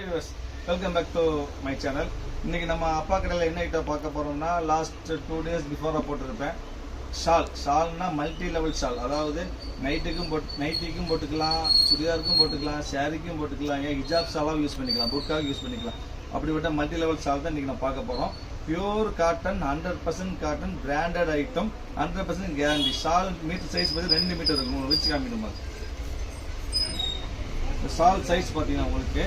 Hi viewers, welcome back to my channel. இன்னைக்கு நம்ம அப்பா கடையில் என்ன ஐட்டம் பார்க்க போறோம்னா, லாஸ்ட் 2 days பிஃபோராக போட்டிருப்பேன். ஷால்னா மல்டி லெவல் ஷால், அதாவது நைட்டிக்கும் போட்டுக்கலாம், சுடிதாருக்கும் போட்டுக்கலாம், சாரிக்கும் போட்டுக்கலாம், ஏன் ஹிஜாப் ஷாலாவும் யூஸ் பண்ணிக்கலாம், புர்காவும் யூஸ் பண்ணிக்கலாம். அப்படிப்பட்ட மல்டி லெவல் ஷால் தான் இன்னைக்கு நம்ம பார்க்க போறோம். Pure cotton, 100% cotton, branded item, 100% guarantee. Shawl metre size பார்த்து 2 மீட்டர் இருக்கும். உங்களுக்கு வச்சு காமிக்கணும். ஷால் சைஸ் பார்த்தீங்கன்னா உங்களுக்கு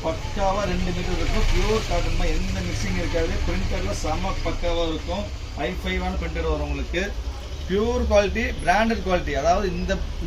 பக்காவாக 2 மீட்டர் இருக்கும். பியூர் காட்டன், எந்த மிக்சிங் இருக்காது. பிரிண்டரில் செம பக்காவாக இருக்கும். ஹை-ஃபைவான பிரிண்டர் வரும் உங்களுக்கு. Pure quality, branded quality. அதாவது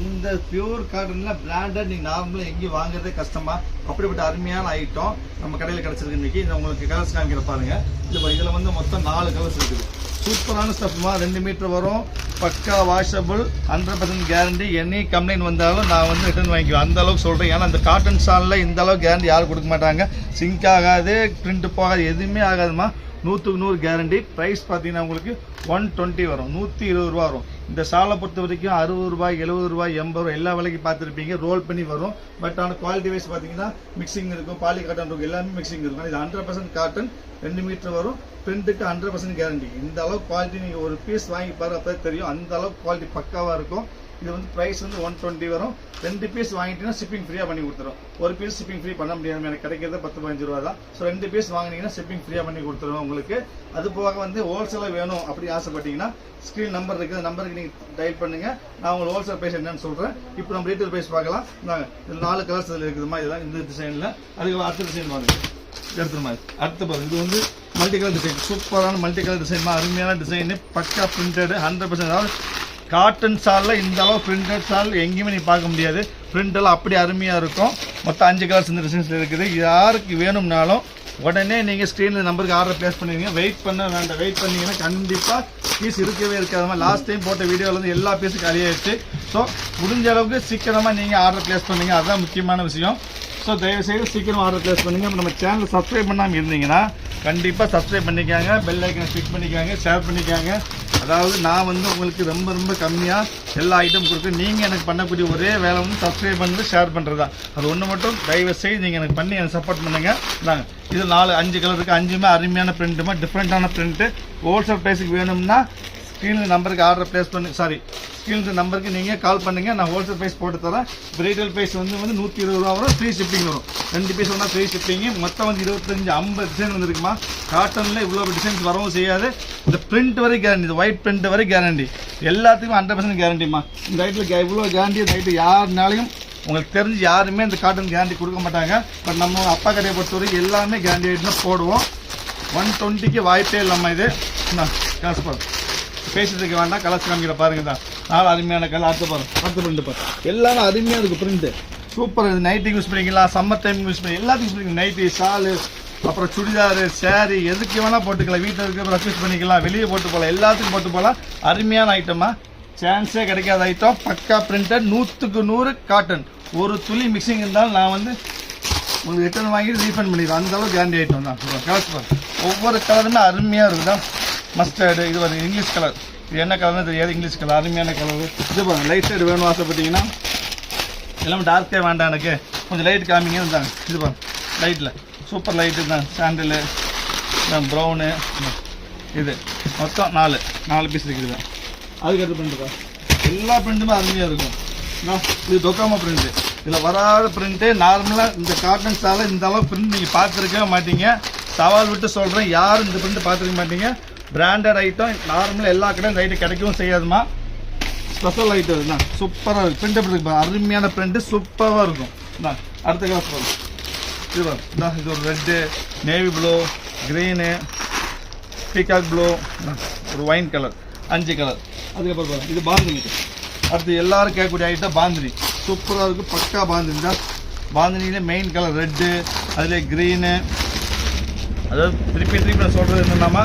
இந்த பியூர் காட்டன்ல பிராண்டட் நீங்கள் நார்மலாக எங்கேயும் வாங்குறதே கஷ்டமா. அப்படிப்பட்ட அருமையான ஐட்டம் நம்ம கடையில் கிடச்சிருக்கு. இன்னைக்கு இந்த உங்களுக்கு கலர்ஸ் காமிக்கிற பாருங்க. இதில் வந்து மொத்தம் 4 கலர்ஸ் இருக்குது. சூப்பரான ஸ்டஃப்மா, 2 மீட்டர் வரும். பக்கா வாஷபிள், 100% கேரண்டி. எனி கம்ப்ளைண்ட் வந்தாலும் நான் வந்து ரிட்டர்ன் வாங்கிக்குவேன். அந்த அளவுக்கு சொல்கிறேன். ஏன்னா அந்த காட்டன் ஷாலில் இந்த அளவுக்கு கேரண்டி யாரும் கொடுக்க மாட்டாங்க. சிங்க் ஆகாது, பிரிண்ட் போகாது, எதுவுமே ஆகாதுமா. 100க்கு 100 கேரண்டி. ப்ரைஸ் பார்த்தீங்கன்னா உங்களுக்கு 120 வரும், 120 ரூபா வரும். இந்த ஷாலை பொறுத்த வரைக்கும் 60 ரூபாய், 70 ரூபாய், 80 ரூபாய் எல்லா விலைக்கு பார்த்துருப்பீங்க. ரோல் பண்ணி வரும். பட் ஆனால் குவாலிட்டி வைஸ் பார்த்தீங்கன்னா மிக்சிங் இருக்கும், பாலி காட்டன் இருக்கும், எல்லாமே மிக்சிங் இருக்கும். இது 100% காட்டன், 2 மீட்டர் வரும். பிரிண்ட்டுக்கு 100% கேரண்டி. இந்த அளவுக்கு குவாலிட்டி நீங்கள் ஒரு பீஸ் வாங்கி பாரு, அப்போ தெரியும். அந்த அளவுக்கு குவாலிட்டி பக்காவாக இருக்கும். இது வந்து ப்ரைஸ் வந்து 120 வரும். 2 பீஸ் வாங்கிட்டீங்கன்னா ஷிப்பிங் ஃப்ரீயாக பண்ணி கொடுத்துரும். ஒரு பீஸ் ஷிப்பிங் ஃப்ரீ பண்ண முடியாது, எனக்கு கிடைக்கிறது 10-15 ரூபா தான். ஸோ 2 பீஸ் வாங்கினீங்கன்னா ஷிப்பிங் ஃப்ரீயாக பண்ணி கொடுத்துருவோம் உங்களுக்கு. அது போக வந்து ஹோல்சேலாக வேணும் அப்படி ஆசைப்பட்டீங்கன்னா ஸ்க்ரீன் நம்பர் இருக்குது, நம்பருக்கு நீங்கள் டயல் பண்ணுங்க. நான் உங்களுக்கு ஹோல்சேல் ப்ரைஸ் என்னன்னு சொல்கிறேன். இப்போ நம்ம ரீட்டைல் ப்ரைஸ் பார்க்கலாம். நாங்கள் இதில் 4 கலர்ஸ் இதில் இருக்குதுமா. இதெல்லாம் இந்த டிசைனில். அதுக்கு அடுத்த டிசைன் வாங்க எடுத்துரு மாதிரி. அடுத்த பாருங்க, இது வந்து மல்டி கலர் டிசைன். சூப்பரான மல்டி கலர் டிசைன், அருமையான டிசைனு, பக்கா பிரிண்டடு, 100%. அதாவது காட்டன் ஷாலில் இந்த அளவு பிரிண்டட் ஷால் எங்கேயுமே நீ பார்க்க முடியாது. பிரிண்டெல்லாம் அப்படி அருமையாக இருக்கும். மொத்தம் 5 கலர்ஸ் இந்த டிசைன்ஸில் இருக்குது. யாருக்கு வேணும்னாலும் உடனே நீங்கள் ஸ்க்ரீனில் நம்பருக்கு ஆர்டர் ப்ளேஸ் பண்ணுவீங்க. வெயிட் பண்ண வேண்டாம். வெயிட் பண்ணிங்கன்னா கண்டிப்பாக பீஸ் இருக்கவே இருக்காது. லாஸ்ட் டைம் போட்ட வீடியோவில் வந்து எல்லா பீஸும் காலியாகிடுச்சு. ஸோ முடிஞ்ச அளவுக்கு சீக்கிரமாக நீங்கள் ஆர்டர் ப்ளேஸ் பண்ணுங்கள். அதுதான் முக்கியமான விஷயம். ஸோ தயவுசெய்து சீக்கிரம் ஆர்டர் ப்ளேஸ் பண்ணுங்கள். நம்ம சேனல் சப்ஸ்கிரைப் பண்ணாமல் இருந்தீங்கன்னா கண்டிப்பாக சப்ஸ்கிரைப் பண்ணிக்காங்க, பெல் ஐக்கனை கிளிக் பண்ணிக்காங்க, ஷேர் பண்ணிக்காங்க. அதாவது நான் வந்து உங்களுக்கு ரொம்ப கம்மியாக எல்லா ஐட்டம் கொடுக்குறேன். நீங்கள் எனக்கு பண்ணக்கூடிய ஒரே வேலை வந்து சப்ஸ்கிரைப் பண்ணி ஷேர் பண்ணுறது தான். அது ஒன்று மட்டும் தயவுசெய்து நீங்கள் எனக்கு பண்ணி எனக்கு சப்போர்ட் பண்ணுங்கள். நாங்கள் இது 5 கலர் இருக்குது. 5மே அருமையான பிரிண்ட்டுமா, டிஃப்ரெண்ட்டான பிரிண்ட்டு. ஹோல்சேல் ப்ரைஸுக்கு வேணும்னா ஸ்க்ரீனில் நம்பருக்கு ஆர்டர் ப்ளேஸ் பண்ணி ஸ்க்ரீன் நம்பருக்கு நீங்கள் கால் பண்ணுங்கள். நான் ஹோல்சேல் ப்ரைஸ் போட்டு தரேன். ரீட்டைல் ப்ரைஸ் வந்து 120 ரூபா வரும். ஃப்ரீ ஷிப்பிங் வரும். 2 பீஸ் வந்தால் ஃப்ரீ ஷிப்பிங்கு. மொத்தம் வந்து 25-50 டிசைன் வந்துருக்குமா. காட்டனில் இவ்வளோ டிசைன்ஸ் வரவும் செய்யாது. இந்த பிரிண்ட் வரை கேரண்டி, இந்த ஒயிட் பிரிண்ட் வரை கேரண்டி. எல்லாத்துக்குமே 100% கேரண்டிமா. இந்த ஐட்டில் இவ்வளோ கேரண்டி. இந்த ஐட்டு யாருனாலையும் உங்களுக்கு தெரிஞ்சு யாருமே இந்த காட்டன் கேரண்டி கொடுக்க மாட்டாங்க. பட் நம்ம அப்பா கடையை பொறுத்தவரைக்கும் எல்லாமே கேரண்டி ஐட்டம் தான் போடுவோம். 120க்கு வாய்ப்பே இல்லாமல் இது காசு பாருங்க. பேசிட்டு வேண்டாம், கலர்ஸ் காமிக்கிற பாருங்க தான். 4 அருமையான கலர். அடுத்த பிரிண்ட் பாரு. எல்லாமே அருமையாக இருக்குது பிரிண்ட்டு. சூப்பர். இது நைட்டுக்கு யூஸ் பண்ணிக்கலாம், சம்மர் டைம் யூஸ் பண்ணி எல்லாத்துக்கும் யூஸ் பண்ணிக்கலாம். நைட்டு, ஷாலு, அப்புறம் சுடிதாரு, சாரி, எதுக்கு வேணால் போட்டுக்கலாம். வீட்டில் இருக்க ரெஃப்யூஸ் பண்ணிக்கலாம், வெளியே போட்டு போகலாம், எல்லாத்துக்கும் போட்டு போகலாம். அருமையான ஐட்டமா, சான்ஸே கிடைக்காத ஐட்டம். பக்கா பிரிண்டட், 100க்கு 100 காட்டன். ஒரு துளி மிக்சிங் இருந்தாலும் நான் வந்து உங்களுக்கு ரிட்டர்ன் வாங்கிட்டு ரீஃபண்ட் பண்ணிடுவேன். அந்த அளவுக்கு கேரண்டி ஐட்டம் தான். கலர்ஸ் பாருங்க. ஒவ்வொரு கலருமே அருமையாக இருக்குதா. மஸ்டர்டு, இது வந்து இங்கிலீஷ் கலர். இது என்ன கலர்னு தெரியாது, இங்கிலீஷ் கலர், அருமையான கலர். இது பாருங்க, லைட் ஷேடு வேணும் ஆசைப்பட்டீங்கன்னா, எல்லாமே டார்க்கே வேண்டாம், எனக்கு கொஞ்சம் லைட் காமிங்கன்னு இருந்தாங்க. இது பாருங்க, லைட்டில் சூப்பர் லைட்டு தான். சாண்டிலு, ப்ரௌனு, இது மொத்தம் 4 பீஸ் இருக்குது. அதுக்கடுத்து பிரிண்ட்டு தான். எல்லா பிரிண்ட்டுமே அருமையாக இருக்கும். இது டொக்காமா பிரிண்ட்டு. இதில் வராத பிரிண்ட்டு. நார்மலாக இந்த காட்டன் ஷாலை இந்த அளவு பிரிண்ட் நீங்கள் பார்த்துருக்கவே மாட்டீங்க. சவால் விட்டு சொல்கிறேன், யாரும் இந்த பிரிண்ட் பார்த்துருக்க மாட்டீங்க. Branded item. நார்மலாக எல்லா கடையும் இந்த ஐட்டம் கிடைக்கவும் செய்யாதுமா. ஸ்பெஷல் ஐட்டம் இதுதான். சூப்பராக இருக்கும். பிரிண்ட் எப்படி இருக்கு, அருமையான பிரிண்ட்டு, சூப்பராக இருக்கும். அடுத்த கலர் பாருங்க. இது பாருங்க, இது ஒரு red, navy blue, green, peacock blue, ஒரு ஒயின் கலர், 5 கலர். அதுக்கப்புறம் பாருங்க, இது பாந்தினி. அடுத்து எல்லாரும் கேட்கக்கூடிய ஐட்டம் பாந்தினி. சூப்பராக இருக்கும், பக்கா பாந்தினி தான். பாந்தினியில் மெயின் கலர் ரெட்டு, அதில் க்ரீனு. அதாவது திருப்பி நான் சொல்கிறது என்னென்னா,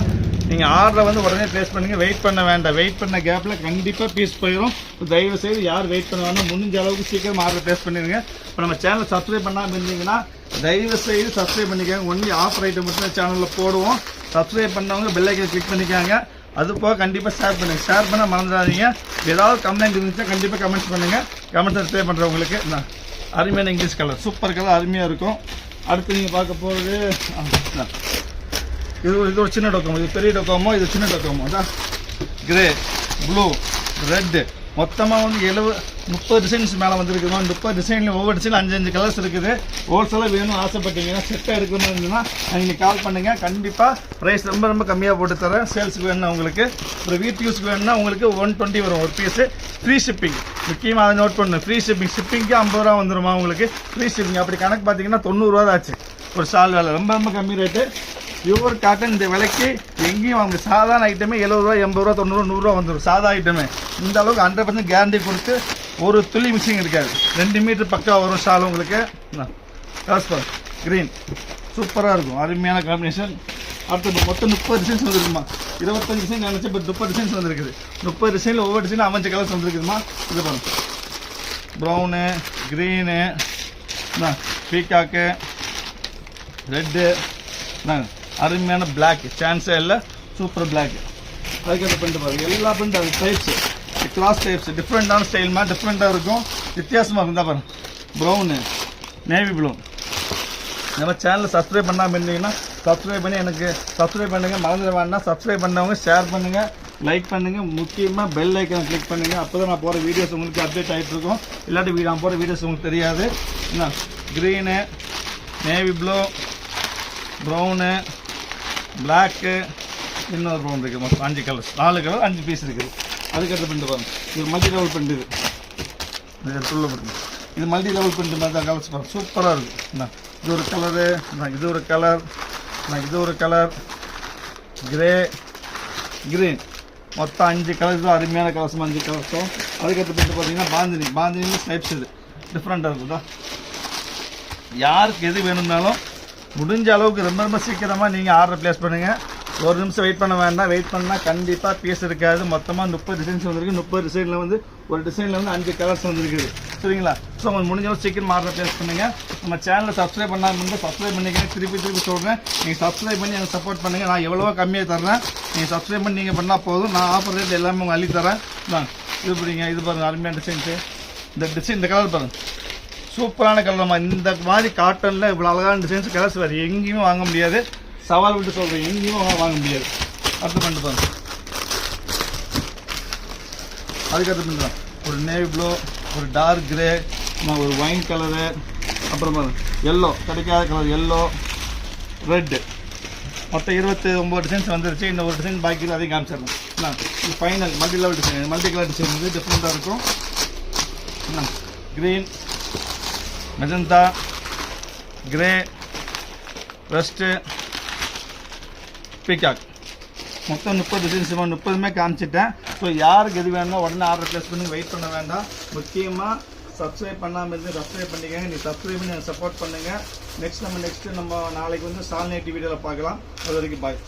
நீங்கள் ஆர்டரை வந்து உடனே ப்ளேஸ் பண்ணுங்கள். வெயிட் பண்ண வேண்டாம். வெயிட் பண்ண கேப்பில் கண்டிப்பாக பீஸ் போயிடும். தயவு செய்து யார் வெயிட் பண்ண வேண்டாம், முடிஞ்ச அளவுக்கு சீக்கிரம் ஆர்டர் ப்ளேஸ் பண்ணிடுங்க. இப்போ நம்ம சேனலை சப்ஸ்கிரைப் பண்ணாமல் இருந்தீங்கன்னா தயவு செய்து சப்ஸ்கிரைப் பண்ணிக்காங்க. ஒன்லி ஆஃபர் ஐட்டம் மட்டும் சேனலில் போடுவோம். சப்ஸ்கிரைப் பண்ணவங்க பெல் ஐக்கனை கிளிக் பண்ணிக்காங்க. அது போக கண்டிப்பாக ஷேர் பண்ணுங்கள். ஷேர் பண்ண மறந்துடாதீங்க. ஏதாவது கமெண்ட் இருந்துச்சுன்னா கண்டிப்பாக கமெண்ட்ஸ் பண்ணுங்கள். கமெண்ட்ஸ் ரிப்ளை பண்ணுறவங்களுக்கு அருமையான இங்கிலீஷ் கலர், சூப்பர் கலர், அருமையாக இருக்கும். அடுத்து நீங்கள் பார்க்க போகிறது இது ஒரு சின்ன டொக்கோமோ, இது பெரிய டொக்கோமோ, இது சின்ன டொக்கோமோ. அதான் கிரே, ப்ளூ, ரெட்டு, மொத்தமாக வந்து 30 டிசைன்ஸ் மேலே வந்துருக்குமா. 30 டிசைனில் ஒவ்வொரு டிசைனில் 5 கலர்ஸ் இருக்குது. ஹோல்சேலாக வேணும் ஆசைப்பட்டீங்கன்னா, செட்டாக எடுக்கிற மாதிரி இருந்ததுன்னா நீங்கள் கால் பண்ணுங்கள். கண்டிப்பாக ப்ரைஸ் ரொம்ப கம்மியாக போட்டு தரேன். சேல்ஸுக்கு வேணும்னா உங்களுக்கு, அப்புறம் வீட்டு யூஸ்க்கு வேணும்னா உங்களுக்கு 120 வரும் ஒரு பீஸு. ஃப்ரீ ஷிப்பிங், முக்கியமாக அதை நோட் பண்ணு. ஃப்ரீ ஷிப்பிங்க்கு 50 ரூபா வந்துருமா உங்களுக்கு ஃப்ரீ ஷிப்பிங். அப்படி கணக்கு பார்த்தீங்கன்னா 90 ரூபா தான் ஆச்சு ஒரு ஷால் வேலை. ரொம்ப கம்மி ரேட்டு. பியூர் காட்டன் இந்த விலைக்கு எங்கேயும் வாங்க. சாதாரண ஐட்டமே 70 ரூபா, 80 ரூபா, 90 ரூபா, 100 ரூபா வந்துடும் சாதா ஐட்டமே. இந்த அளவுக்கு 100% கேரண்டி கொடுத்து ஒரு துளி மிக்சிங் இருக்காது. 2 மீட்டர் பக்கா வரும் ஷால் உங்களுக்கு. கிரீன் சூப்பராக இருக்கும், அருமையான காம்பினேஷன். அடுத்து மொத்தம் 30 டிசைன்ஸ் வந்துருக்குமா. 25 டிசைன் நினச்சி இப்போ 30 டிசைன்ஸ் வந்துருக்குது. 30 டிசைனில் ஒவ்வொரு டிசைன் 5 கலர்ஸ் வந்துருக்குதுமா. இது பாருங்க, ப்ரௌனு, க்ரீனு, பீகாக்கு, ரெட்டு, அருமையான பிளாக், சான்ஸே இல்லை, சூப்பர் பிளாக். அதுக்கப்புறம் பிரிண்ட் பாருங்க, எல்லா பிரிண்ட் அது டைப்ஸ், கிளாஸ் டைப்ஸ், டிஃப்ரெண்டான ஸ்டைல்மா, டிஃப்ரெண்ட்டாக இருக்கும், வித்தியாசமாக இருந்தால் பாருங்க. Brown, navy blue. நம்ம சேனலை சப்ஸ்கிரைப் பண்ணாமல் இருந்தீங்கன்னா சப்ஸ்கிரைப் பண்ணி எனக்கு சப்ஸ்கிரைப் பண்ணுங்கள். மறந்துட வேண்டாம். சப்ஸ்கிரைப் பண்ணவங்க ஷேர் பண்ணுங்கள், லைக் பண்ணுங்கள், முக்கியமாக பெல் ஐக்கனை கிளிக் பண்ணுங்கள். அப்போ தான் நான் போகிற வீடியோஸ் உங்களுக்கு அப்டேட் ஆகிட்டு இருக்கும். இல்லாட்டி நான் போகிற வீடியோஸ் உங்களுக்கு தெரியாது. என்ன green, navy blue, brown, black, இன்னொரு ப்ரௌன் இருக்குது. மொத்தம் 5 கலர்ஸ், 4 கலர், 5 பீஸ் இருக்குது. அதுக்கடுத்து பிரிண்ட் பாருங்க, இது மல்டி லெவல் பிரிண்ட். இது மல்டி லெவல் பிரிண்ட் மாதிரி தான் கலர்ஸ் பாருங்க, சூப்பராக இருக்கும். என்ன இது ஒரு கலரு, இது ஒரு கலர், இது ஒரு கலர், கிரே, க்ரீன், மொத்தம் 5 கலர்ஸ் தான். அருமையான கலர்ஸும் 5 கலர்ஸும். அதுக்கடுத்து பிரிண்ட் பார்த்தீங்கன்னா பாந்தினி ஸ்னைப்ஸ். இது டிஃப்ரெண்ட்டாக இருக்குதா. யாருக்கு எது வேணும்னாலும் முடிஞ்ச அளவுக்கு ரொம்ப சீக்கிரமாக நீங்கள் ஆர்டர் ப்ளேஸ் பண்ணுங்கள். ஒரு நிமிஷம் வெயிட் பண்ண வேண்டாம். வெயிட் பண்ணால் கண்டிப்பாக பீஸ் இருக்காது. மொத்தமாக 30 டிசைன்ஸ் வந்துருக்கு. 30 டிசைனில் வந்து ஒரு டிசைனில் வந்து 5 கலர்ஸ் வந்துருக்குது. சரிங்களா? ஸோ உங்களுக்கு முடிஞ்ச அளவு சீக்கிரம் ஆர்டர் ப்ளேஸ் பண்ணுங்கள். நம்ம சேனலை சப்ஸ்கிரைப் பண்ணாமல் இருந்தால் சப்ஸ்கிரைப் பண்ணிக்கிறேன். திருப்பி சொல்கிறேன், நீங்கள் சப்ஸ்கிரைப் பண்ணி எனக்கு சப்போர்ட் பண்ணுங்கள். நான் எவ்வளோ கம்மியாக தர்றேன், நீங்கள் சப்ஸ்கிரைப் பண்ணி நீங்கள் பண்ணால் போதும். நான் ஆஃபர் ரேட் எல்லாமே உங்கள் அள்ளி தரேன். இது பிடிங்க, இது பாருங்கள், அருமையான டிசைன்ஸு. இந்த கலர் பாருங்கள், சூப்பரான கலர்மா. இந்த மாதிரி காட்டனில் இவ்வளோ அழகான டிசைன்ஸ் கலர்ஸ் வேறு எங்கேயுமே வாங்க முடியாது. சவால் விட்டு சொல்கிறேன், எங்கேயும் வாங்க முடியாது. அடுத்து பண்ணிட்டு பாருங்க, அதுக்கடுத்து பண்ணுறேன் ஒரு நேவி ப்ளூ, ஒரு டார்க் கிரே, ஒரு ஒயின் கலரு, அப்புறம் பாருங்க எல்லோ, கிடைக்காத கலர் எல்லோ, ரெட்டு. மொத்தம் 29 டிசைன்ஸ் வந்துருச்சு. இந்த ஒரு டிசைன் பாக்கி அதையும் காமிச்சிடலாம். இது final multi level design, multi colour design வந்து டிஃப்ரெண்ட்டாக இருக்கும். Green, magenta, grey, rest, peacock. மொத்தம் 30 டிசைன்ஸ், 30மே காமிச்சிட்டேன். ஸோ யாருக்கு எது வேணுமோ உடனே ஆர்டர் ப்ளேஸ் பண்ணி வெயிட் பண்ண வேண்டாம். முக்கியமாக சப்ஸ்கிரைப் பண்ணாமல் இருந்து சப்ஸ்கிரைப் பண்ணிக்கங்க. நீ சப்ஸ்கிரைப் பண்ணி எனக்கு சப்போர்ட் பண்ணுங்கள். நெக்ஸ்ட் நம்ம நாளைக்கு வந்து சால் நைட்டி வீடியோவில் பார்க்கலாம். அது வரைக்கும் பாய்.